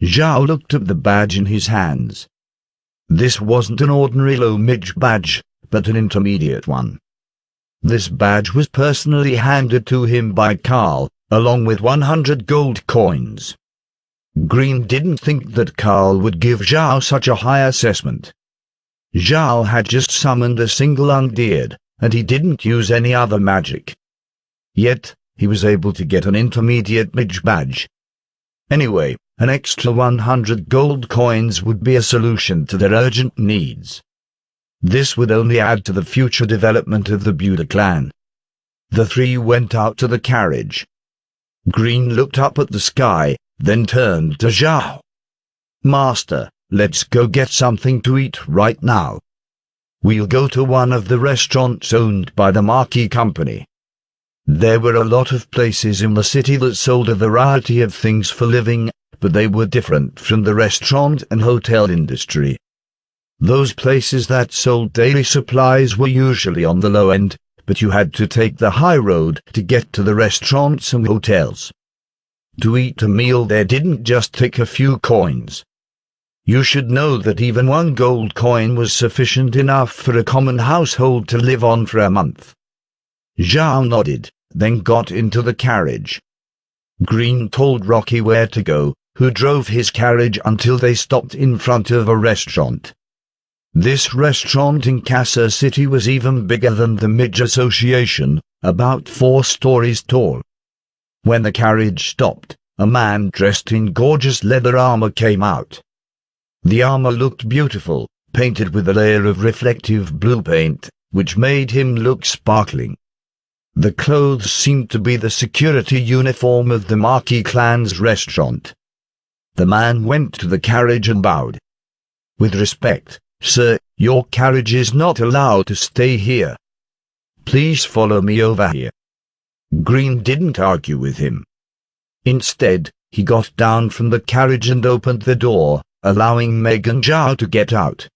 Zhao looked at the badge in his hands. This wasn't an ordinary low-mid badge, but an intermediate one. This badge was personally handed to him by Carl, along with 100 gold coins. Green didn't think that Carl would give Zhao such a high assessment. Zhao had just summoned a single undead, and he didn't use any other magic. Yet, he was able to get an intermediate mage badge. Anyway, an extra 100 gold coins would be a solution to their urgent needs. This would only add to the future development of the Buda clan. The three went out to the carriage. Green looked up at the sky, then turned to Zhao. "Master, let's go get something to eat right now. We'll go to one of the restaurants owned by the Marquis Company." There were a lot of places in the city that sold a variety of things for living, but they were different from the restaurant and hotel industry. Those places that sold daily supplies were usually on the low end, but you had to take the high road to get to the restaurants and hotels. To eat a meal there didn't just take a few coins. You should know that even 1 gold coin was sufficient enough for a common household to live on for a month. Zhao nodded, then got into the carriage. Green told Rocky where to go, who drove his carriage until they stopped in front of a restaurant. This restaurant in Casa City was even bigger than the Midge Association, about 4 stories tall. When the carriage stopped, a man dressed in gorgeous leather armor came out. The armor looked beautiful, painted with a layer of reflective blue paint, which made him look sparkling. The clothes seemed to be the security uniform of the Marquis clan's restaurant. The man went to the carriage and bowed. "With respect, sir, your carriage is not allowed to stay here. Please follow me over here." Green didn't argue with him. Instead, he got down from the carriage and opened the door, allowing Meg and Zhao to get out.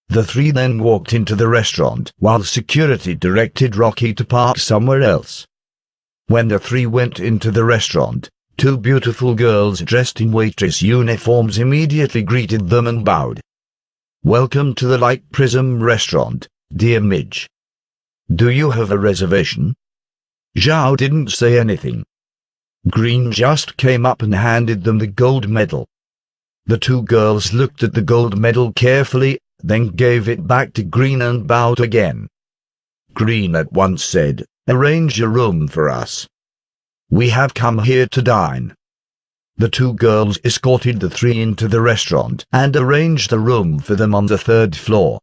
The three then walked into the restaurant while security directed Rocky to park somewhere else. When the three went into the restaurant, 2 beautiful girls dressed in waitress uniforms immediately greeted them and bowed. "Welcome to the Light Prism restaurant, dear Midge. Do you have a reservation?" Zhao didn't say anything. Green just came up and handed them the gold medal. The 2 girls looked at the gold medal carefully, then gave it back to Green and bowed again. Green at once said, "Arrange a room for us. We have come here to dine." The 2 girls escorted the 3 into the restaurant and arranged a room for them on the 3rd floor.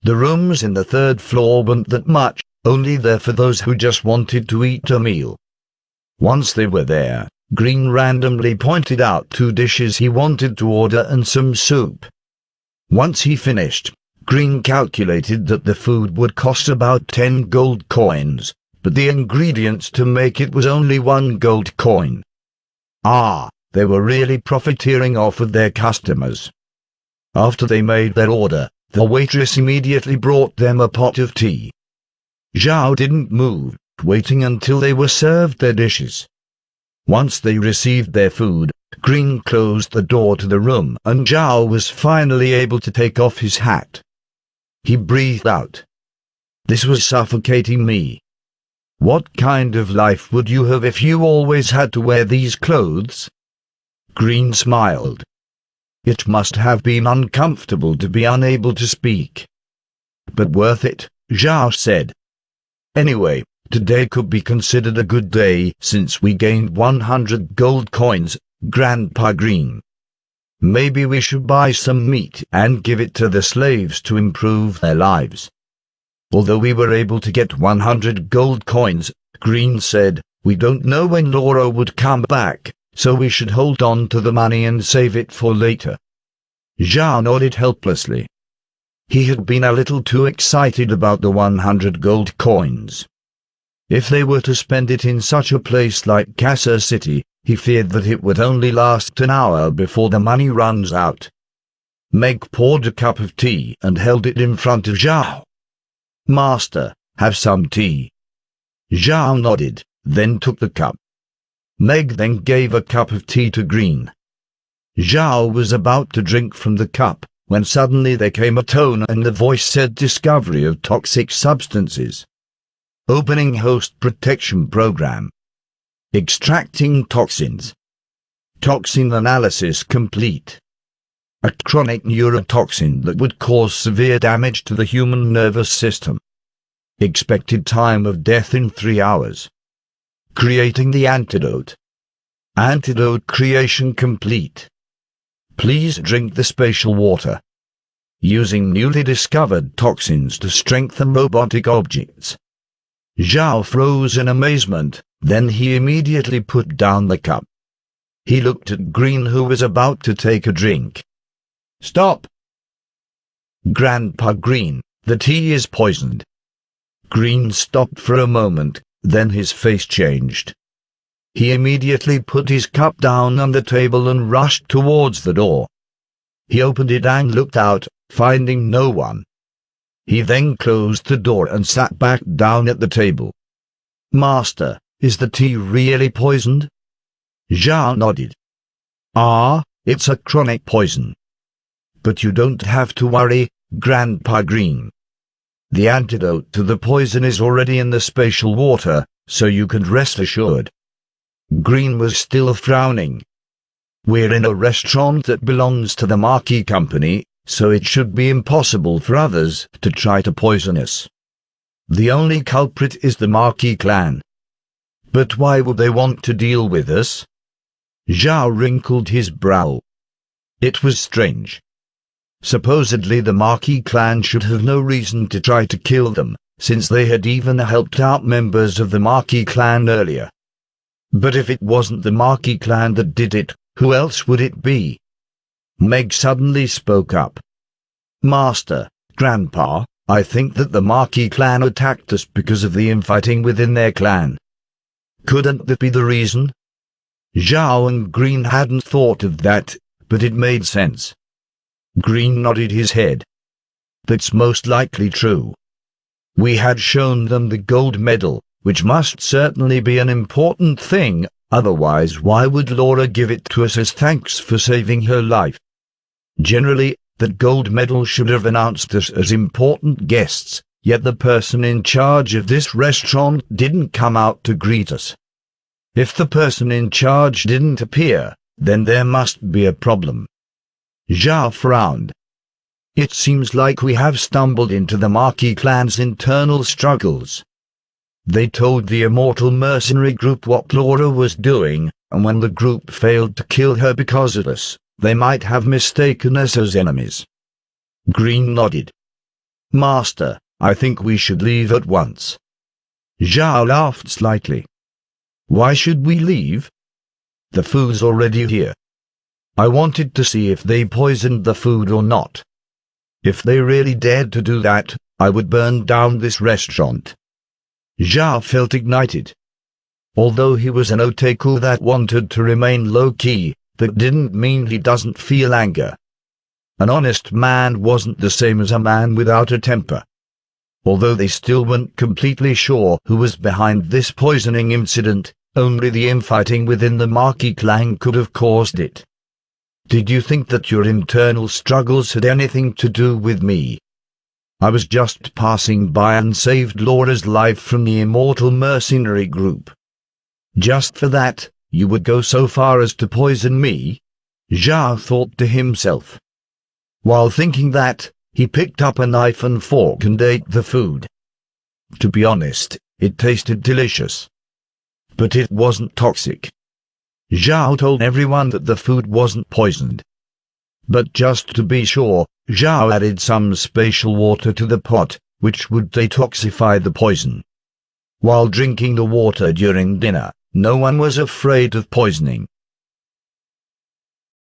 The rooms in the 3rd floor weren't that much, only there for those who just wanted to eat a meal. Once they were there, Green randomly pointed out 2 dishes he wanted to order and some soup. Once he finished, Green calculated that the food would cost about 10 gold coins, but the ingredients to make it was only 1 gold coin. They were really profiteering off of their customers. After they made their order, the waitress immediately brought them a pot of tea. Zhao didn't move, waiting until they were served their dishes. Once they received their food, Green closed the door to the room and Zhao was finally able to take off his hat. He breathed out. "This was suffocating me. What kind of life would you have if you always had to wear these clothes?" Green smiled. "It must have been uncomfortable to be unable to speak." "But worth it," Zhao said. "Anyway, today could be considered a good day since we gained 100 gold coins, Grandpa Green. Maybe we should buy some meat and give it to the slaves to improve their lives." Although we were able to get 100 gold coins, Green said, "We don't know when Laura would come back, so we should hold on to the money and save it for later." Zhao nodded helplessly. He had been a little too excited about the 100 gold coins. If they were to spend it in such a place like Casa City, he feared that it would only last an hour before the money runs out. Meg poured a cup of tea and held it in front of Zhao. "Master, have some tea." Zhao nodded, then took the cup. Meg then gave a cup of tea to Green. Zhao was about to drink from the cup, when suddenly there came a tone and the voice said discovery of toxic substances. Opening host protection program. Extracting toxins. Toxin analysis complete. A chronic neurotoxin that would cause severe damage to the human nervous system. Expected time of death in 3 hours. Creating the antidote. Antidote creation complete. Please drink the spatial water. Using newly discovered toxins to strengthen robotic objects. Zhao froze in amazement, then he immediately put down the cup. He looked at Green, who was about to take a drink. Stop! Grandpa Green, the tea is poisoned. Green stopped for a moment, then his face changed. He immediately put his cup down on the table and rushed towards the door. He opened it and looked out, finding no one. He then closed the door and sat back down at the table. Master, is the tea really poisoned? Zhao nodded. Ah, it's a chronic poison. But you don't have to worry, Grandpa Green. The antidote to the poison is already in the spatial water, so you can rest assured. Green was still frowning. We're in a restaurant that belongs to the Marquis Company, so it should be impossible for others to try to poison us. The only culprit is the Marquis clan. But why would they want to deal with us? Zhao wrinkled his brow. It was strange. Supposedly the Marquis clan should have no reason to try to kill them, since they had even helped out members of the Marquis clan earlier. But if it wasn't the Marquis clan that did it, who else would it be? Meg suddenly spoke up. Master, Grandpa, I think that the Marquis clan attacked us because of the infighting within their clan. Couldn't that be the reason? Zhao and Green hadn't thought of that, but it made sense. Green nodded his head. That's most likely true. We had shown them the gold medal, which must certainly be an important thing, otherwise why would Laura give it to us as thanks for saving her life? Generally, that gold medal should have announced us as important guests, yet the person in charge of this restaurant didn't come out to greet us. If the person in charge didn't appear, then there must be a problem. Zhao frowned. It seems like we have stumbled into the Marquis clan's internal struggles. They told the Immortal Mercenary Group what Laura was doing, and when the group failed to kill her because of us, they might have mistaken us as enemies. Green nodded. Master, I think we should leave at once. Zhao laughed slightly. Why should we leave? The food's already here. I wanted to see if they poisoned the food or not. If they really dared to do that, I would burn down this restaurant. Zhao felt ignited. Although he was an otaku that wanted to remain low-key, that didn't mean he doesn't feel anger. An honest man wasn't the same as a man without a temper. Although they still weren't completely sure who was behind this poisoning incident, only the infighting within the Marquis clan could have caused it. Did you think that your internal struggles had anything to do with me? I was just passing by and saved Laura's life from the Immortal Mercenary Group. Just for that, you would go so far as to poison me? Zhao thought to himself. While thinking that, he picked up a knife and fork and ate the food. To be honest, it tasted delicious. But it wasn't toxic. Zhao told everyone that the food wasn't poisoned. But just to be sure, Zhao added some spatial water to the pot, which would detoxify the poison. While drinking the water during dinner, no one was afraid of poisoning.